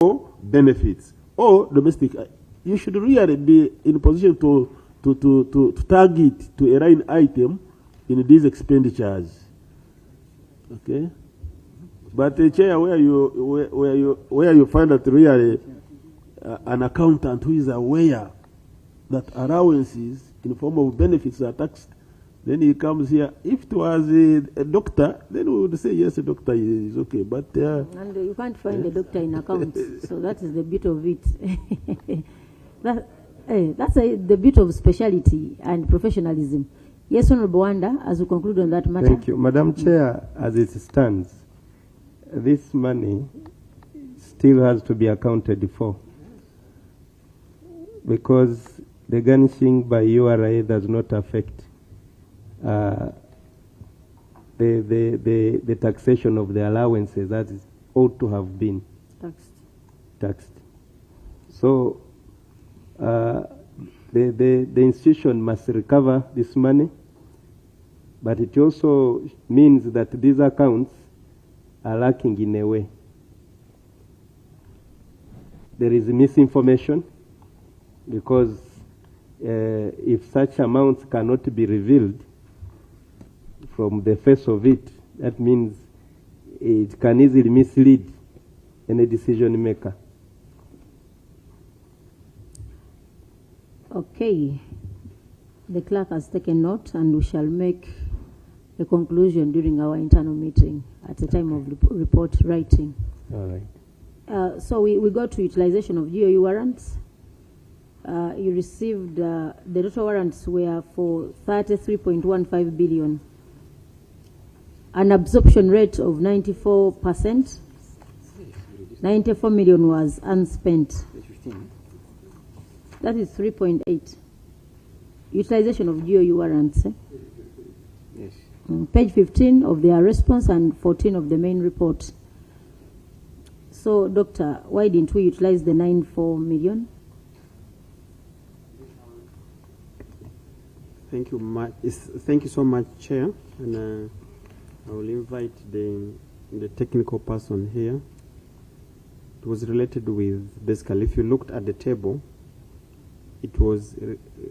benefits or domestic. You should really be in a position to target to a line item in these expenditures. Okay, but the chair where you find that really an accountant who is aware that allowances in the form of benefits are taxed, then he comes here. If it was a doctor, then we would say yes, a doctor is okay. But and you can't find a doctor in accounts, so that is the bit of it. That's the bit of speciality and professionalism. Yes, Honorable Wanda, as we conclude on that matter. Thank you. Madam Chair, as it stands, this money still has to be accounted for because the garnishing by URA does not affect the taxation of the allowances that is ought to have been taxed. So the institution must recover this money, but it also means that these accounts are lacking in a way. There is misinformation because if such amounts cannot be revealed from the face of it, that means it can easily mislead any decision maker. Okay. The clerk has taken note and we shall make a conclusion during our internal meeting at the time of report writing. All right. So we go to utilization of GOU warrants. You received, the total warrants were for 33.15 billion. An absorption rate of 94%. 94 million was unspent. That is 3.8. Utilization of GOU warrants. Yes. Page 15 of their response and 14 of the main report. So, Doctor, why didn't we utilize the 94 million? Thank you so much, Chair. And I will invite the technical person here. It was related with, basically, if you looked at the table, it was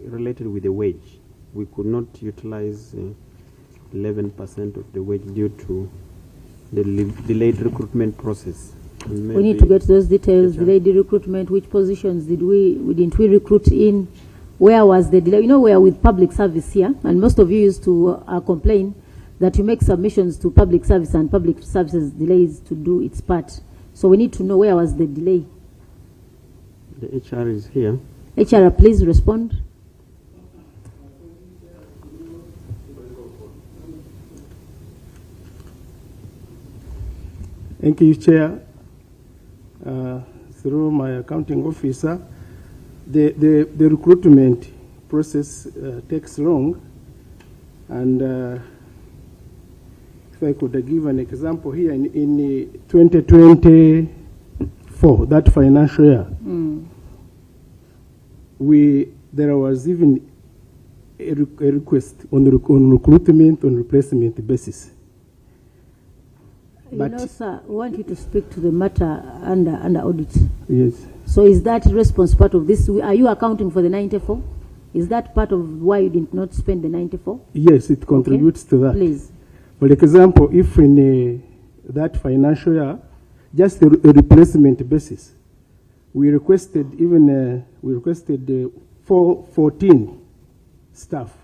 related with the wage. We could not utilize 11% of the wage due to the delayed recruitment process. We need to get those details. Delayed recruitment. Which positions didn't we recruit in? Where was the delay? You know, we are with public service here, and most of you used to complain that you make submissions to public service and public services delays to do its part. So we need to know where was the delay. The HR is here. HR, please respond. Thank you, Chair. Through my accounting officer, the recruitment process takes long, and if I could give an example here, in 2024, that financial year, there was even a request on recruitment on replacement basis. You know, sir, we want you to speak to the matter under audit. Yes. So is that response part of this? Are you accounting for the 94? Is that part of why you did not spend the 94? Yes, it contributes to that. Please. For example, if in that financial year, just a replacement basis, we requested 14 staff.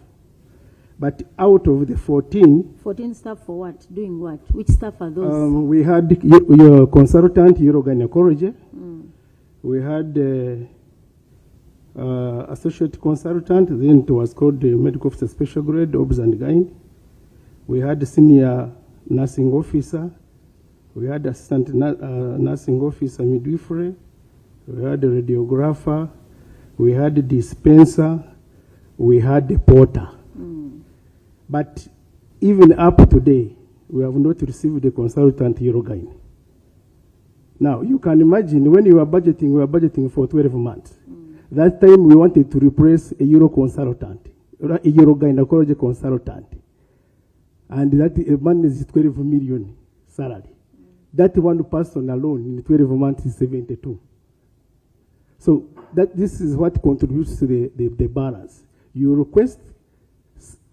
But out of the 14 staff for what? Doing what? Which staff are those? We had your consultant, urogynecology. We had associate consultant, then it was called the medical officer special grade, OBS and GYN. We had the senior nursing officer. We had assistant nursing officer midwifery. We had the radiographer. We had the dispenser. We had the porter. But even up to today, we have not received the consultant urogyn. Now, you can imagine when we were budgeting for 12 months. That time we wanted to replace a consultant, a urogynecology consultant. And that man is 12 million salary. that one person alone in 12 months is 72. So this is what contributes to the balance. You request,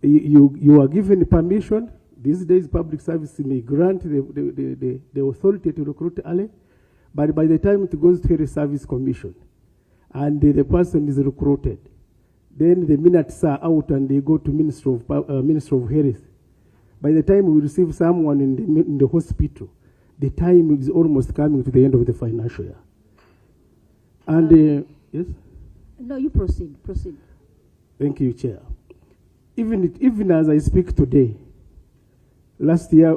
you are given permission. These days, public service may grant the authority to recruit early, but by the time it goes to the service commission and the person is recruited, then the minutes are out and they go to Minister of Health. By the time we receive someone in the hospital, the time is almost coming to the end of the financial year. And yes? No, you proceed. Thank you, Chair. Even as I speak today, last year,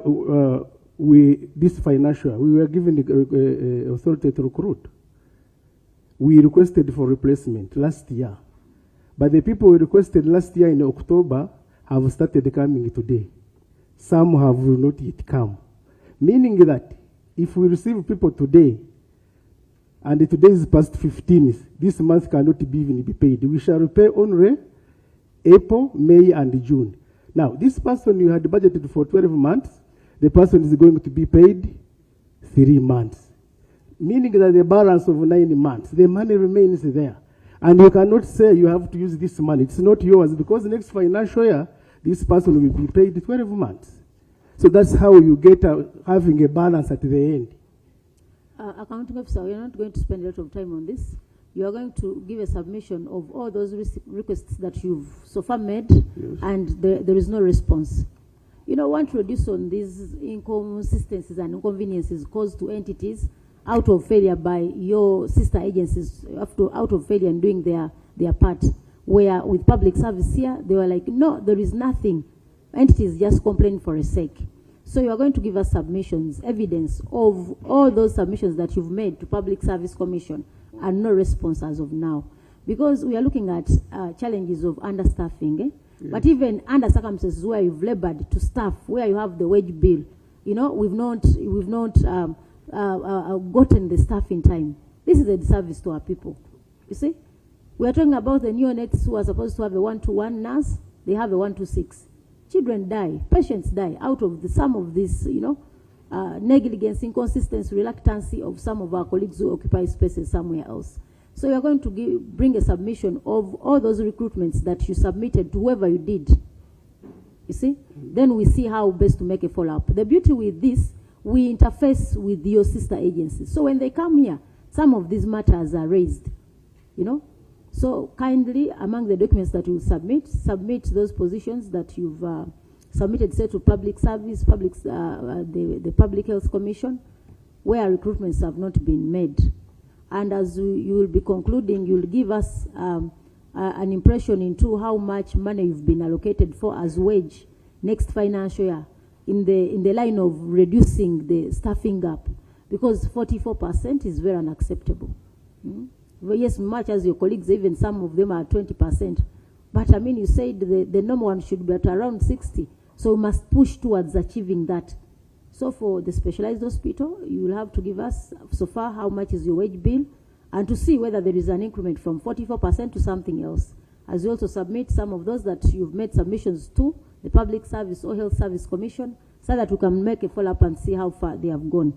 this financial year, we were given the authority to recruit. We requested for replacement last year. But the people we requested last year in October have started coming today. Some have not yet come. Meaning that if we receive people today, and today is past 15th, this month cannot even be paid. We shall repay only April, May, and June. Now, this person you had budgeted for 12 months, the person is going to be paid 3 months. Meaning that the balance of 9 months, the money remains there. And you cannot say you have to use this money. It's not yours, because next financial year, this person will be paid 12 months. So that's how you get having a balance at the end. Accounting officer, we are not going to spend a lot of time on this. You are going to give a submission of all those requests that you've so far made, yes, and there is no response. You know, want to reduce on these inconsistencies and inconveniences caused to entities out of failure by your sister agencies, out of failure in doing their part. Where with public service here, they were like, no, there is nothing. Entities just complain for a sake. So you are going to give us submissions, evidence of all those submissions that you've made to Public Service Commission, and no response as of now. Because we are looking at challenges of understaffing, eh? Yeah. But even under circumstances where you've labored to staff, where you have the wage bill, you know, we've not gotten the staff in time. This is a disservice to our people. You see? We are talking about the neonates who are supposed to have a 1-to-1 nurse. They have a 1-to-6. Children die, patients die out of some of this, you know, negligence, inconsistency, reluctancy of some of our colleagues who occupy spaces somewhere else. So you are going to bring a submission of all those recruitments that you submitted to whoever you did. You see? Then we see how best to make a follow-up. The beauty with this, we interface with your sister agencies. So when they come here, some of these matters are raised, you know. So kindly, among the documents that you submit those positions that you've submitted, say, to public service, the Public Health Commission, where recruitments have not been made. And as you will be concluding, you'll give us an impression into how much money you've been allocated for as wage next financial year in the line of reducing the staffing gap, because 44% is very unacceptable. Yes, much as your colleagues, even some of them are 20%. But I mean, you said the normal one should be at around 60. So we must push towards achieving that. So for the specialized hospital, you will have to give us so far how much is your wage bill, and to see whether there is an increment from 44% to something else. As you also submit some of those that you've made submissions to the Public Service or Health Service Commission, so that we can make a follow-up and see how far they have gone.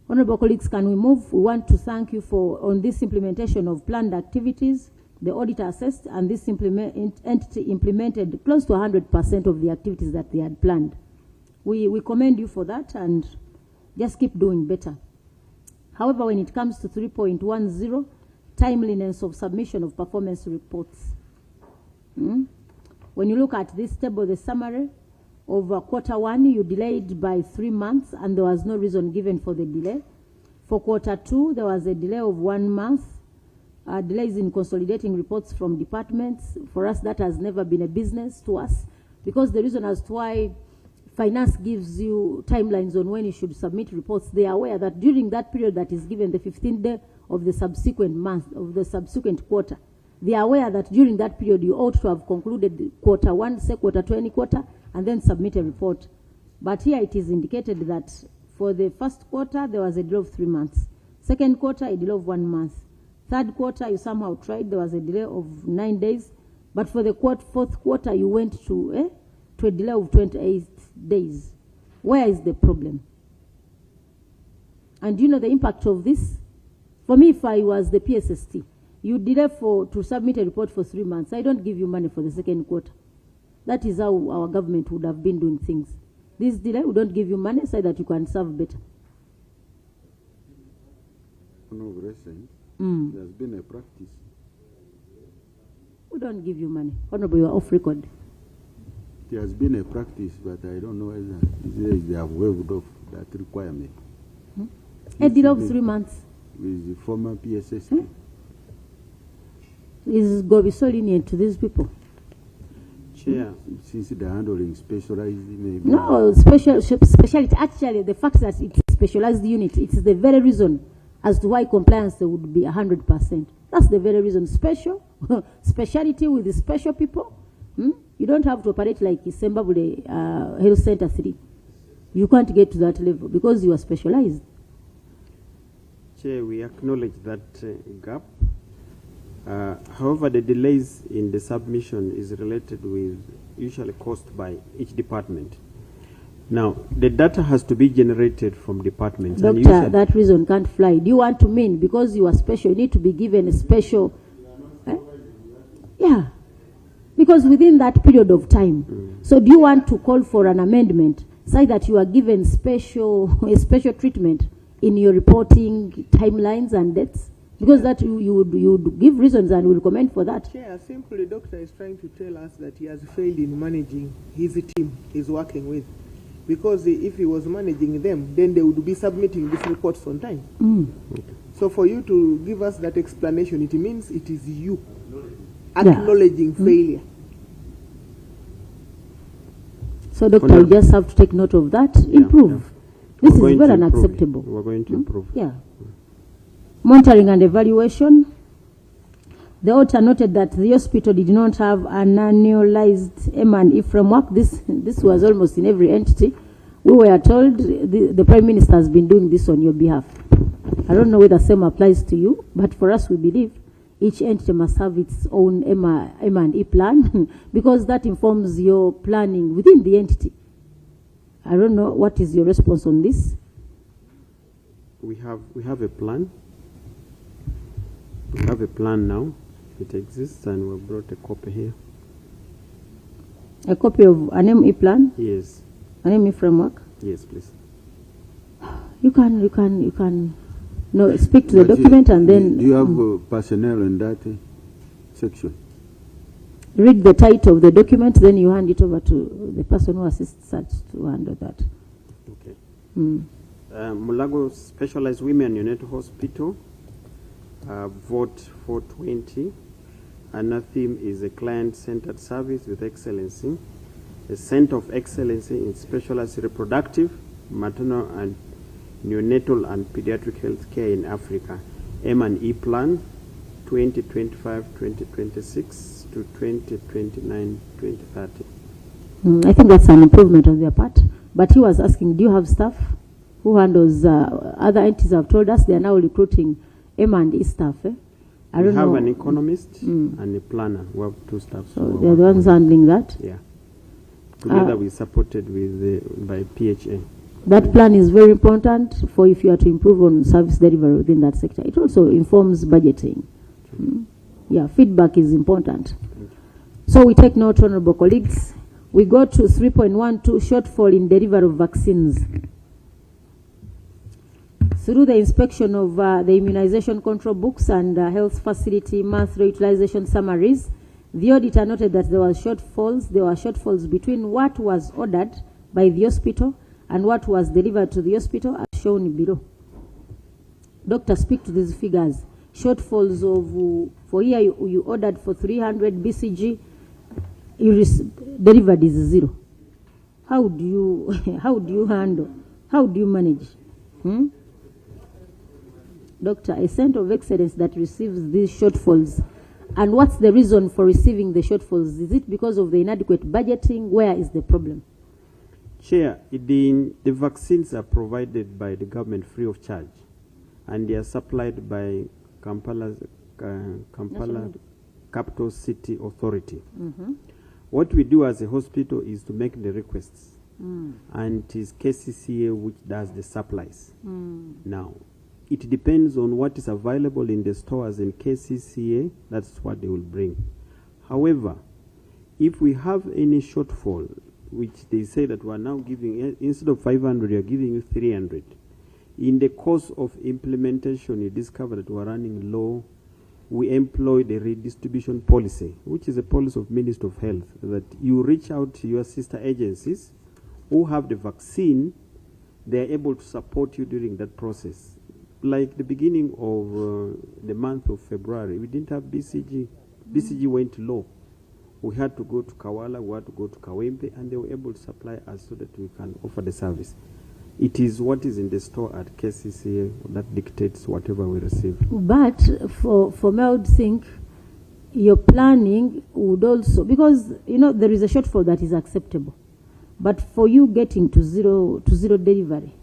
Honorable colleagues, can we move? We want to thank you on this implementation of planned activities. The auditor assessed, and this entity implemented close to 100% of the activities that they had planned. We commend you for that, and just keep doing better. However, when it comes to 3.10, timeliness of submission of performance reports. When you look at this table, the summary, over Q1, you delayed by 3 months, and there was no reason given for the delay. For Q2, there was a delay of 1 month. Delays in consolidating reports from departments. For us, that has never been a business to us, because the reason as to why finance gives you timelines on when you should submit reports, they are aware that during that period that is given, the 15th day of the subsequent month, of the subsequent quarter, they are aware that during that period you ought to have concluded Q1, say Q2, any quarter, and then submit a report. But here it is indicated that for the first quarter, there was a delay of 3 months. Second quarter, a delay of 1 month. Third quarter, you somehow tried, there was a delay of 9 days. But for the fourth quarter, you went to a delay of 28 days. Where is the problem? And do you know the impact of this? For me, if I was the PSST, you delay to submit a report for 3 months. I don't give you money for the second quarter. That is how our government would have been doing things. This delay, we don't give you money so that you can serve better. There's been a practice. We don't give you money. Honorable, you are off record. There has been a practice, but I don't know whether they have waived off that requirement. A delay of 3 months. With the former PSST. Is going to be so lenient to these people? Chair. Since they're handling specialized, maybe. No, speciality. Actually, the fact that it's a specialized unit, it is the very reason as to why compliance would be 100%. That's the very reason. Speciality with the special people. You don't have to operate like Sembabule Health Center 3. You can't get to that level because you are specialized. Chair, we acknowledge that gap. However, the delays in the submission is related with usually caused by each department. Now, the data has to be generated from departments. Doctor, that reason can't fly. Do you want to mean because you are special, you need to be given a special... Yeah, because within that period of time. So do you want to call for an amendment, say that you are given a special treatment in your reporting timelines and dates? Because that you would give reasons and will comment for that. Chair, simply the doctor is trying to tell us that he has failed in managing his team he's working with. Because if he was managing them, then they would be submitting these reports on time. So for you to give us that explanation, it means it is you acknowledging failure. So doctor, you just have to take note of that, improve. This is very unacceptable. We're going to improve. Yeah. Monitoring and evaluation. The author noted that the hospital did not have an annualized M&E framework. This was almost in every entity. We were told the Prime Minister has been doing this on your behalf. I don't know whether the same applies to you, but for us we believe each entity must have its own M&E plan because that informs your planning within the entity. I don't know, what is your response on this? We have a plan. We have a plan now. It exists, and we brought a copy here. A copy of an ME plan? Yes. An ME framework? Yes, please. You can no, speak to the document and then... Do you have personnel in that section? Read the title of the document, then you hand it over to the person who assists us to handle that. Okay. Mulago Specialized Women Neonatal Hospital, vote 420. Another theme is a client-centered service with excellency. A center of excellency in specialized reproductive, maternal and neonatal and pediatric health care in Africa. M&E plan 2025-2026 to 2029-2030. I think that's an improvement on their part. But he was asking, do you have staff who handles other entities? Have told us they are now recruiting M&E staff. I don't know. We have an economist and a planner. We have 2 staff. So they're the ones handling that? Yeah. Together we supported with by PHA. That plan is very important for if you are to improve on service delivery within that sector. It also informs budgeting. Yeah, feedback is important. So we take note, honorable colleagues. We go to 3.12, shortfall in delivery of vaccines. Through the inspection of the immunization control books and health facility monthly utilization summaries, the auditor noted that there were shortfalls between what was ordered by the hospital and what was delivered to the hospital as shown below. Doctor, speak to these figures. Shortfalls of, for here you ordered for 300 BCG, you delivered is 0. How do you handle? How do you manage? Doctor, a center of excellence that receives these shortfalls, and what's the reason for receiving the shortfalls? Is it because of the inadequate budgeting? Where is the problem? Chair, the vaccines are provided by the government free of charge, and they are supplied by Kampala Capital City Authority. What we do as a hospital is to make the requests, and it is KCCA which does the supplies. Now, it depends on what is available in the stores in KCCA, that's what they will bring. However, if we have any shortfall, which they say that we are now giving, instead of 500, we are giving you 300. In the course of implementation, you discover that we are running low. We employ the redistribution policy, which is a policy of Ministry of Health, that you reach out to your sister agencies who have the vaccine. They are able to support you during that process. Like the beginning of the month of February, we didn't have BCG. BCG went low. We had to go to Kawala, we had to go to Kawempe, and they were able to supply us so that we can offer the service. It is what is in the store at KCCA that dictates whatever we receive. But for me, I would think your planning would also, because, you know, there is a shortfall that is acceptable. But for you getting to zero delivery,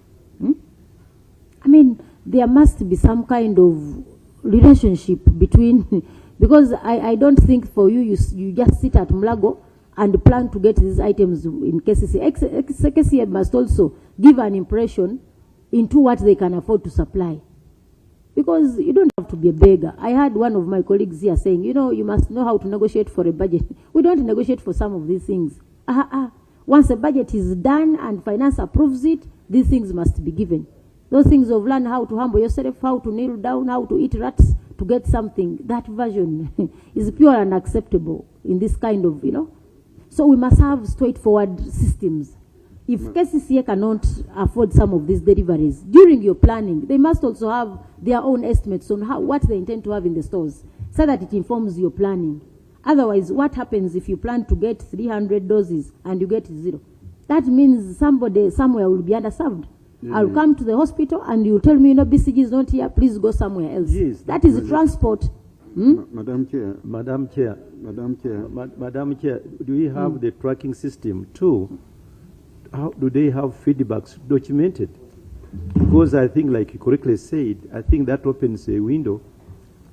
I mean, there must be some kind of relationship between, because I don't think for you, you just sit at Mulago and plan to get these items in KCCA. KCCA must also give an impression into what they can afford to supply. Because you don't have to be a beggar. I had one of my colleagues here saying, you know, you must know how to negotiate for a budget. We don't negotiate for some of these things. Once a budget is done and finance approves it, these things must be given. Those things of learn how to humble yourself, how to kneel down, how to eat rats to get something, that version is pure and unacceptable in this kind of, you know. So we must have straightforward systems. If KCCA cannot afford some of these deliveries, during your planning, they must also have their own estimates on what they intend to have in the stores, so that it informs your planning. Otherwise, what happens if you plan to get 300 doses and you get 0? That means somebody somewhere will be underserved. I'll come to the hospital and you tell me, you know, BCG is not here, please go somewhere else. Yes, that is transport. Madam Chair. Madam Chair. Madam Chair. Madam Chair, do we have the tracking system too? How do they have feedbacks documented? Because I think, like you correctly said, I think that opens a window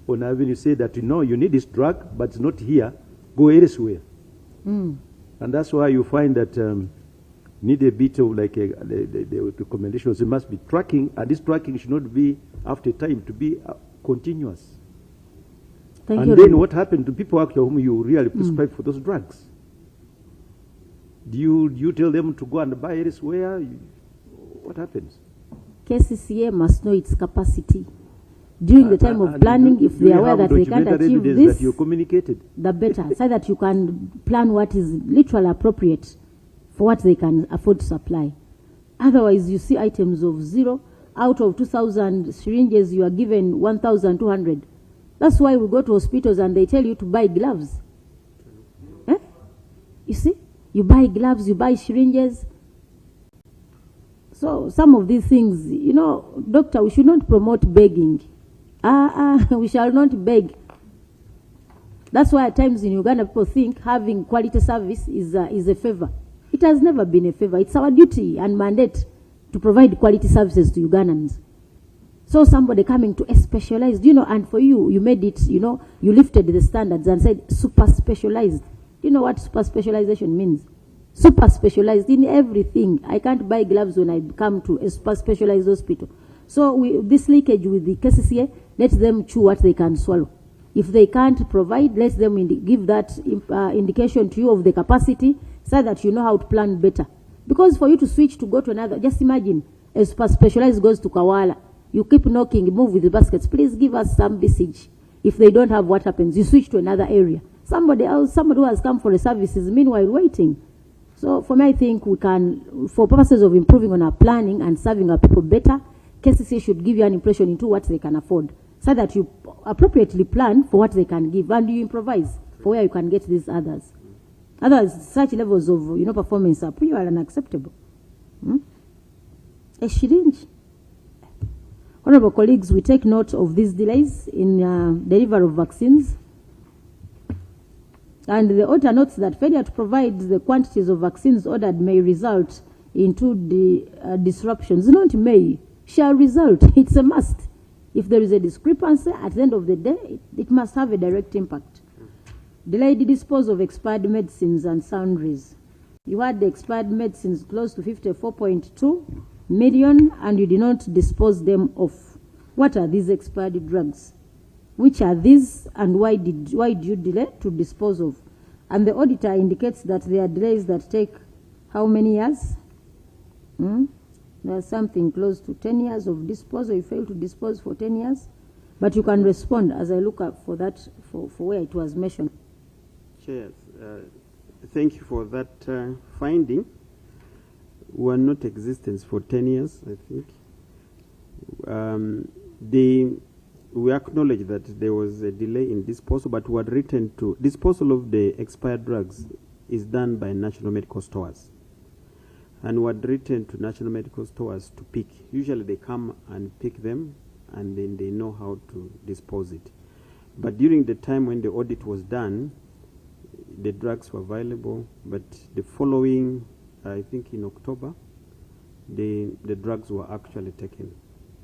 on having you say that, you know, you need this drug, but it's not here, go elsewhere. And that's why you find that need a bit of like the recommendations. It must be tracking, and this tracking should not be after time, to be continuous. Thank you. And then what happened to people actually whom you really prescribe for those drugs? Do you tell them to go and buy elsewhere? What happens? KCCA must know its capacity. During the time of planning, if they are aware that they can't achieve this, that you communicated, the better, so that you can plan what is literally appropriate for what they can afford to supply. Otherwise, you see items of 0. Out of 2,000 syringes, you are given 1,200. That's why we go to hospitals and they tell you to buy gloves. You see? You buy gloves, you buy syringes. So some of these things, you know, doctor, we should not promote begging. We shall not beg. That's why at times in Uganda people think having quality service is a favor. It has never been a favor. It's our duty and mandate to provide quality services to Ugandans. So somebody coming to a specialized, you know, and for you, you made it, you know, you lifted the standards and said super specialized. You know what super specialization means? Super specialized in everything. I can't buy gloves when I come to a super specialized hospital. So this leakage with the KCCA, let them chew what they can swallow. If they can't provide, let them give that indication to you of the capacity, so that you know how to plan better. Because for you to switch to go to another, just imagine a super specialized goes to Kawala. You keep knocking, move with the baskets. Please give us some BCG. If they don't have, what happens? You switch to another area. Somebody else, somebody who has come for the services, meanwhile waiting. So for me, I think we can, for purposes of improving on our planning and serving our people better, KCCA should give you an impression into what they can afford, so that you appropriately plan for what they can give and you improvise for where you can get these others. Otherwise, such levels of, you know, performance are pure and unacceptable. A syringe. Honorable colleagues, we take note of these delays in delivery of vaccines. And the order notes that failure to provide the quantities of vaccines ordered may result into the disruptions. Not may, shall result. It's a must. If there is a discrepancy, at the end of the day, it must have a direct impact. Delayed disposal of expired medicines and sundries. You had the expired medicines close to 54.2 million, and you did not dispose them of. What are these expired drugs? Which are these, and why did you delay to dispose of? And the auditor indicates that there are delays that take how many years? There's something close to 10 years of disposal. You fail to dispose for 10 years. But you can respond as I look up for that, for where it was mentioned. Chair, thank you for that finding. Were not existence for 10 years, I think. We acknowledge that there was a delay in disposal, but we had written to disposal of the expired drugs is done by national medical stores. And we had written to national medical stores to pick. Usually they come and pick them, and then they know how to dispose it. But during the time when the audit was done, the drugs were available, but the following, I think in October, the drugs were actually taken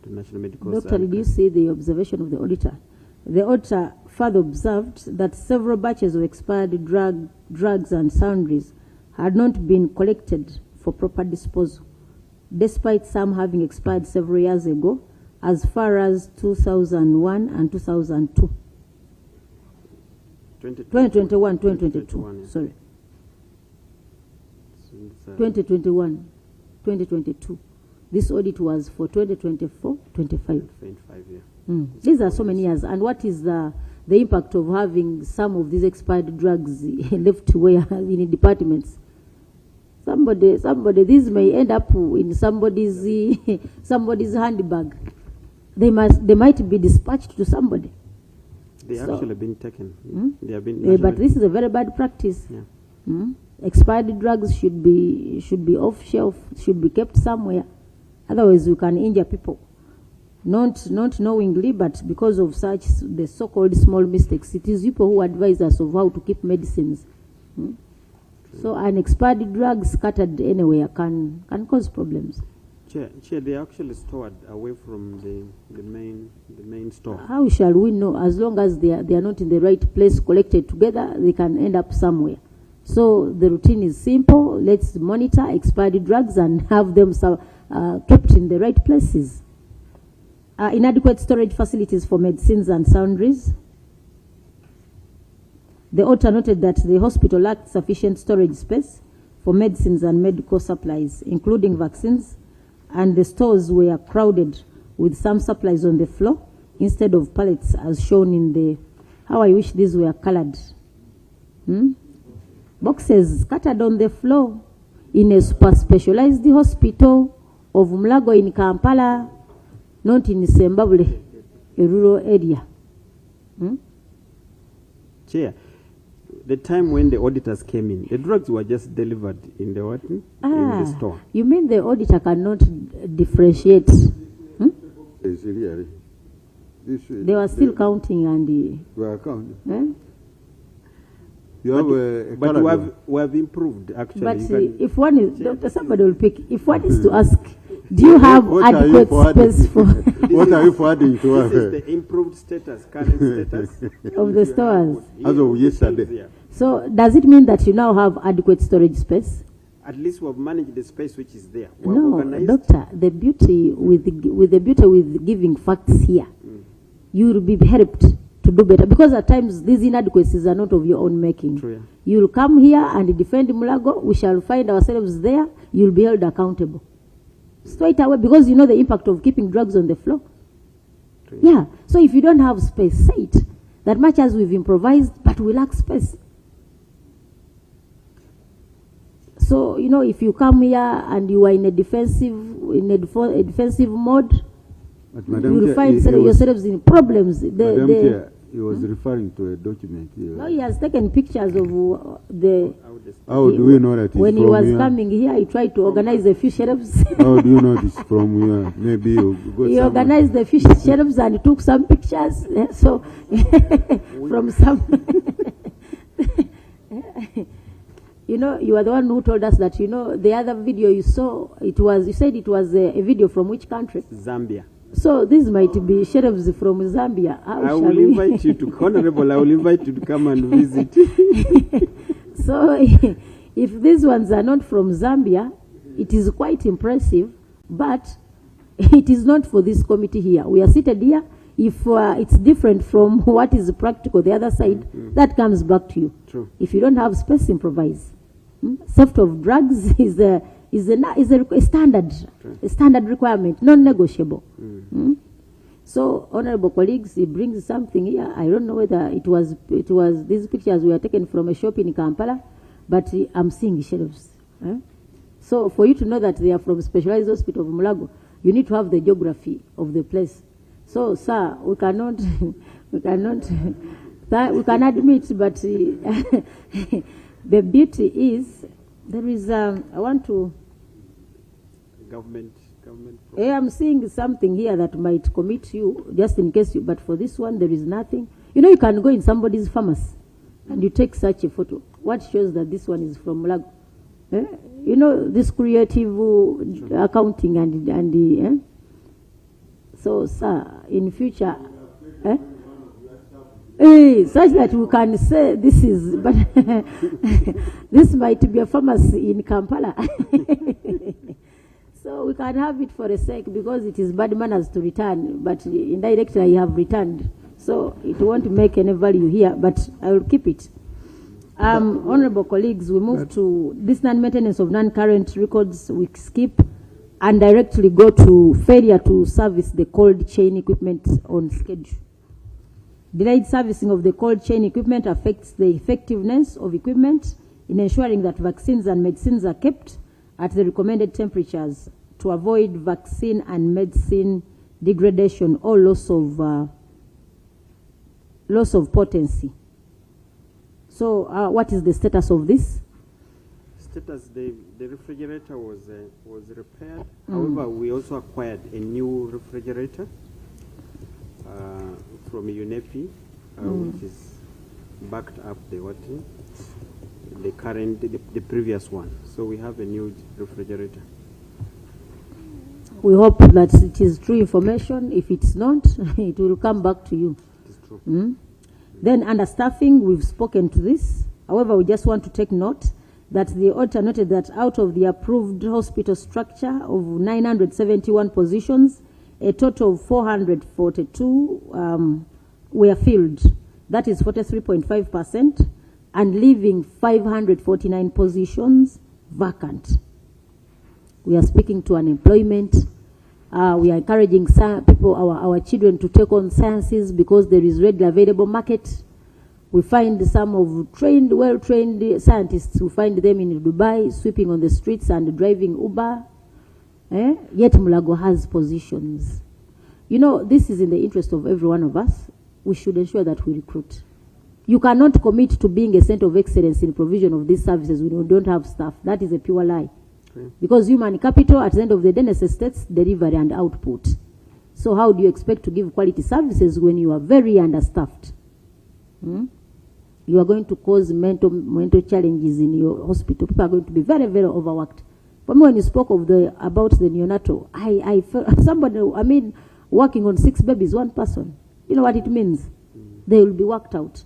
to national medical stores. Doctor, did you see the observation of the auditor? The auditor further observed that several batches of expired drugs and sundries had not been collected for proper disposal, despite some having expired several years ago, as far as 2001 and 2002. 2021, 2022, sorry. 2021, 2022. This audit was for 2024, 25. 25, yeah. These are so many years. And what is the impact of having some of these expired drugs left where in departments? Somebody, these may end up in somebody's handbag. They might be dispatched to somebody. They actually been taken. They have been. But this is a very bad practice. Yeah. Expired drugs should be off shelf, should be kept somewhere. Otherwise, you can injure people, not knowingly, but because of such the so-called small mistakes. It is people who advise us of how to keep medicines. So an expired drug scattered anywhere can cause problems. Chair, they are actually stored away from the main store. How shall we know? As long as they are not in the right place, collected together, they can end up somewhere. So the routine is simple. Let's monitor expired drugs and have them kept in the right places. Inadequate storage facilities for medicines and sundries. The auditor noted that the hospital lacked sufficient storage space for medicines and medical supplies, including vaccines, and the stores were crowded with some supplies on the floor instead of pallets as shown in the... How I wish these were colored. Boxes scattered on the floor in a super specialized hospital of Mulago in Kampala, not in Zimbabwe, a rural area. Chair, the time when the auditors came in, the drugs were just delivered in the what? In the store. You mean the auditor cannot differentiate? They were still counting and... We are counting. You have but we have improved, actually. But if one is... Doctor, somebody will pick. If one is to ask, do you have adequate space for... What are you forwarding to us? This is the improved status, current status of the stores. As of yesterday. So does it mean that you now have adequate storage space? At least we have managed the space which is there. No, doctor, the beauty with giving facts here, you will be helped to do better, because at times these inadequacies are not of your own making. True, yeah. You will come here and defend Mulago. We shall find ourselves there. You will be held accountable straight away, because you know the impact of keeping drugs on the floor. True. Yeah. So if you don't have space, say it. That much as we've improvised, but we lack space. So you know, if you come here and you are in a defensive mode, you will find yourselves in problems. He was referring to a document here. No, he has taken pictures of the... How do we know that when he was coming here, he tried to organize a few shelves. How do you know this from here? Maybe you got he organized the few shelves and he took some pictures. So, from some... You know, you are the one who told us that, you know, the other video you saw, you said it was a video from which country? Zambia. So this might be sheriffs from Zambia. I will invite you to, Honorable, I will invite you to come and visit. So if these ones are not from Zambia, it is quite impressive, but it is not for this committee here. We are seated here. If it's different from what is practical, the other side, that comes back to you. True. If you don't have space, improvise. Theft of drugs is a standard, a standard requirement, non-negotiable. So, honorable colleagues, he brings something here. I don't know whether it was these pictures were taken from a shop in Kampala, but I'm seeing shelves. So, for you to know that they are from Specialized Hospital of Mulago, you need to have the geography of the place. So, sir, we cannot, we can admit, but the beauty is there is. I want to. Government. I'm seeing something here that might commit you, just in case you. But for this one, there is nothing. You know, you can go in somebody's pharmacy and you take such a photo. What shows that this one is from Mulago? You know, this creative accounting and so, sir, in future, such that we can say this is, but this might be a pharmacy in Kampala. So we can have it for a sec because it is bad manners to return, but indirectly I have returned. So it won't make any value here, but I will keep it. Honorable colleagues, we move to this non-maintenance of non-current records. We skip and directly go to failure to service the cold chain equipment on schedule. Delayed servicing of the cold chain equipment affects the effectiveness of equipment in ensuring that vaccines and medicines are kept at the recommended temperatures to avoid vaccine and medicine degradation or loss of potency. So, what is the status of this? Status: the refrigerator was repaired. However, we also acquired a new refrigerator from UNEPI, which is backed up the previous one. So we have a new refrigerator. We hope that it is true information. If it's not, it will come back to you. It is true. Then understaffing, we've spoken to this. However, we just want to take note that the auditor noted that out of the approved hospital structure of 971 positions, a total of 442 were filled. That is 43.5%, and leaving 549 positions vacant. We are speaking to unemployment. We are encouraging people, our children, to take on sciences because there is readily available market. We find some of well-trained scientists. We find them in Dubai, sweeping on the streets and driving Uber. Yet Mulago has positions. You know, this is in the interest of every one of us. We should ensure that we recruit. You cannot commit to being a center of excellence in provision of these services when you don't have staff. That is a pure lie. Okay. Because human capital, at the end of the day, necessitates delivery and output. So how do you expect to give quality services when you are very understaffed? You are going to cause mental challenges in your hospital. People are going to be very, very overworked. For me, when you spoke about the neonatal, I felt somebody, working on 6 babies, one person. You know what it means? They will be worked out.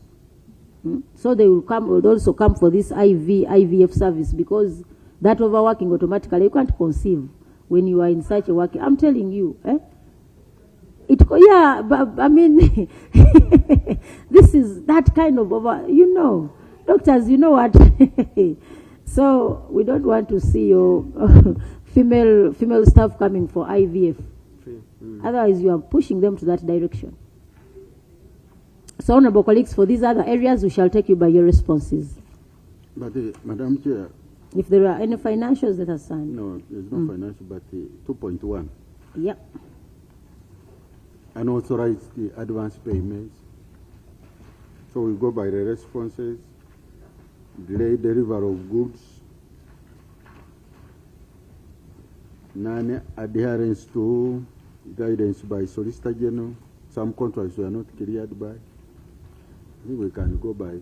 So they will also come for this IVF service, because that overworking automatically, you can't conceive when you are in such a working. I'm telling you, this is that kind of doctors, you know what? So we don't want to see your female staff coming for IVF. Otherwise, you are pushing them to that direction. So, honorable colleagues, for these other areas, we shall take you by your responses. But, Madam Chair, if there are any financials that are signed. No, there's no financial, but 2.1. Yep. Unauthorized advance payments. So we go by the responses, delayed delivery of goods, non-adherence to guidance by Solicitor General. Some contracts were not cleared by. I think we can go by.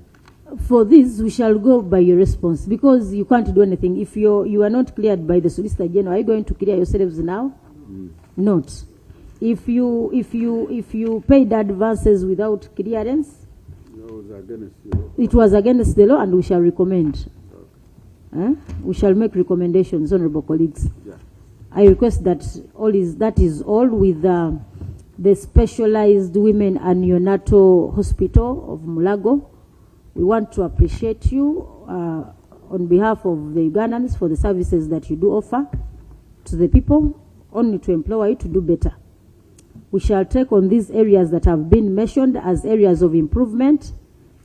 For this, we shall go by your response, because you can't do anything. If you are not cleared by the Solicitor General, are you going to clear yourselves now? Not. If you paid advances without clearance, it was against the law. It was against the law, and we shall recommend. We shall make recommendations, honorable colleagues. Yeah. I request that that is all with the Specialized Women and Neonatal Hospital of Mulago. We want to appreciate you on behalf of the Ugandans for the services that you do offer to the people, only to empower you to do better. We shall take on these areas that have been mentioned as areas of improvement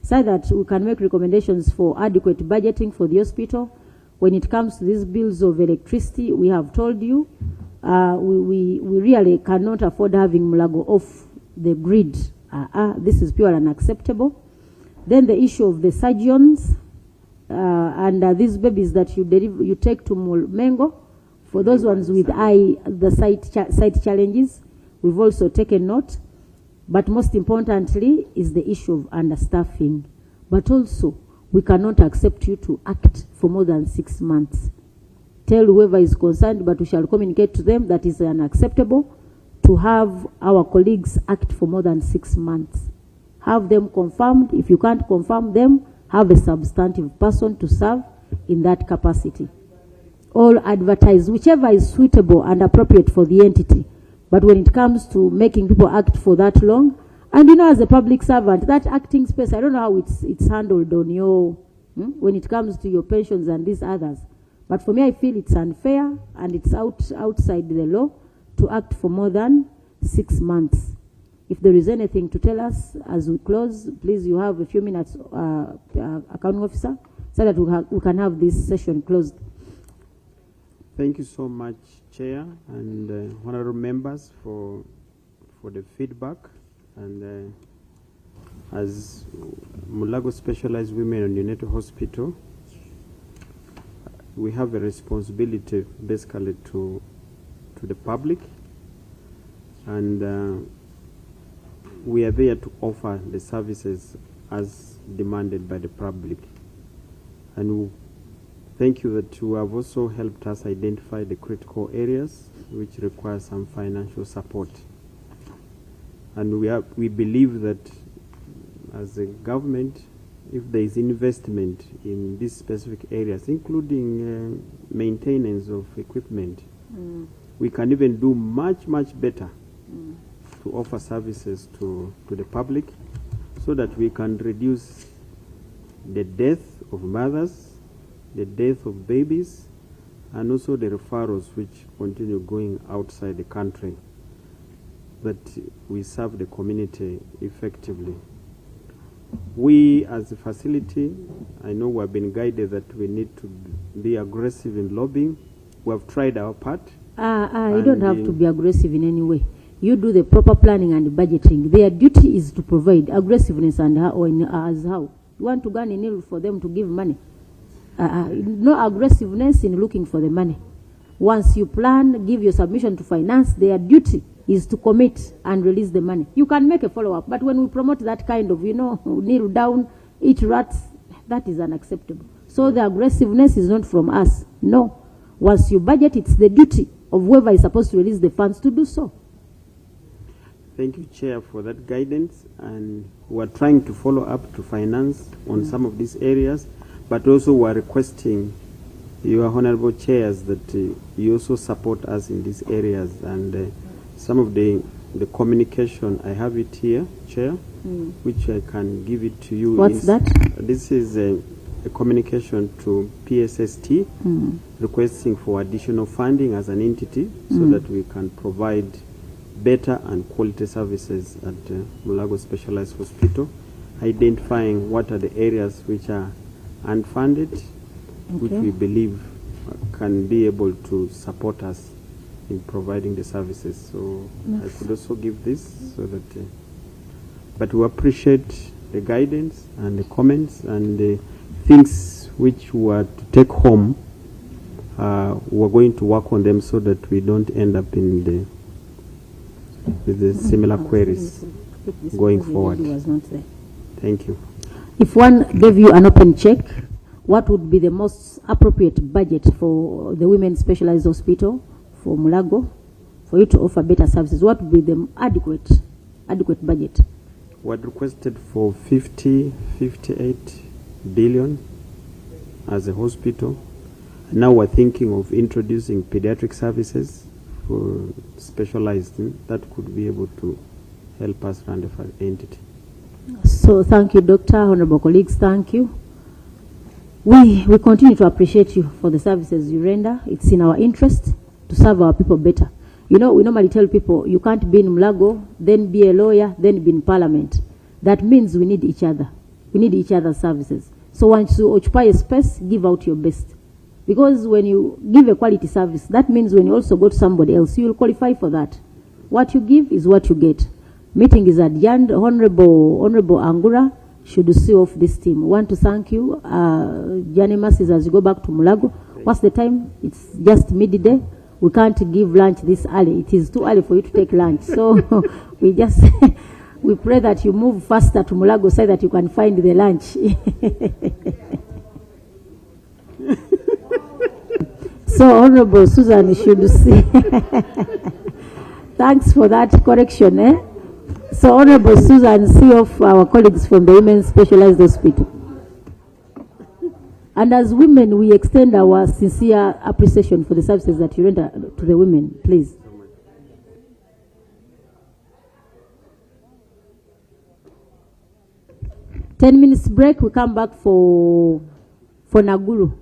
so that we can make recommendations for adequate budgeting for the hospital. When it comes to these bills of electricity, we have told you we really cannot afford having Mulago off the grid. This is pure unacceptable. Then the issue of the surgeons and these babies that you take to Mulmengo, for those ones with the site challenges, we've also taken note. But most importantly is the issue of understaffing. But also, we cannot accept you to act for more than 6 months. Tell whoever is concerned, but we shall communicate to them that is unacceptable to have our colleagues act for more than 6 months. Have them confirmed. If you can't confirm them, have a substantive person to serve in that capacity. All advertise whichever is suitable and appropriate for the entity. But when it comes to making people act for that long, and as a public servant, that acting space, I don't know how it's handled on your, when it comes to your pensions and these others. But for me, I feel it's unfair and it's outside the law to act for more than 6 months. If there is anything to tell us as we close, please, you have a few minutes, accounting officer, so that we can have this session closed. Thank you so much, Chair and honorable members for the feedback. And as Mulago Specialized Women and Neonatal Hospital, we have a responsibility basically to the public, and we are there to offer the services as demanded by the public. And thank you that you have also helped us identify the critical areas which require some financial support. And we believe that as a government, if there is investment in these specific areas, including maintenance of equipment, we can even do much, much better to offer services to the public so that we can reduce the death of mothers, the death of babies, and also the referrals which continue going outside the country, that we serve the community effectively. We as a facility, I know we have been guided that we need to be aggressive in lobbying. We have tried our part. You don't have to be aggressive in any way. You do the proper planning and budgeting. Their duty is to provide aggressiveness and how. You want to go and kneel for them to give money. No aggressiveness in looking for the money. Once you plan, give your submission to finance, their duty is to commit and release the money. You can make a follow-up, but when we promote that kind of, kneel down, eat rats, that is unacceptable. So the aggressiveness is not from us. No. Once you budget, it's the duty of whoever is supposed to release the funds to do so. Thank you, Chair, for that guidance. And we're trying to follow up to finance on some of these areas, but also we're requesting your honorable chairs that you also support us in these areas. And some of the communication, I have it here, Chair, which I can give it to you. What's that? This is a communication to PSST requesting for additional funding as an entity so that we can provide better and quality services at Mulago Specialized Hospital, identifying what are the areas which are unfunded, which we believe can be able to support us in providing the services. So I could also give this so that, but we appreciate the guidance and the comments and the things which were to take home. We're going to work on them so that we don't end up with the similar queries going forward. Thank you. If one gave you an open check, what would be the most appropriate budget for the Women's Specialized Hospital for Mulago, for you to offer better services? What would be the adequate budget? We had requested for 58 billion as a hospital, Now we're thinking of introducing pediatric services for specialized that could be able to help us run the entity. So thank you, Doctor. Honorable colleagues, thank you. We continue to appreciate you for the services you render. It's in our interest to serve our people better. You know, we normally tell people you can't be in Mulago, then be a lawyer, then be in parliament. That means we need each other. We need each other's services. So once you occupy a space, give out your best. Because when you give a quality service, that means when you also go to somebody else, you will qualify for that. What you give is what you get. Meeting is adjourned. Honorable Angura should see off this team. We want to thank you. Janimas, as you go back to Mulago. What's the time? It's just midday. We can't give lunch this early. It is too early for you to take lunch. So we just we pray that you move faster to Mulago so that you can find the lunch. So Honorable Susan should see. Thanks for that correction. So Honorable Susan, see off our colleagues from the Women's Specialized Hospital. And as women, we extend our sincere appreciation for the services that you render to the women. Please. $10 minutes break. We come back for Naguru.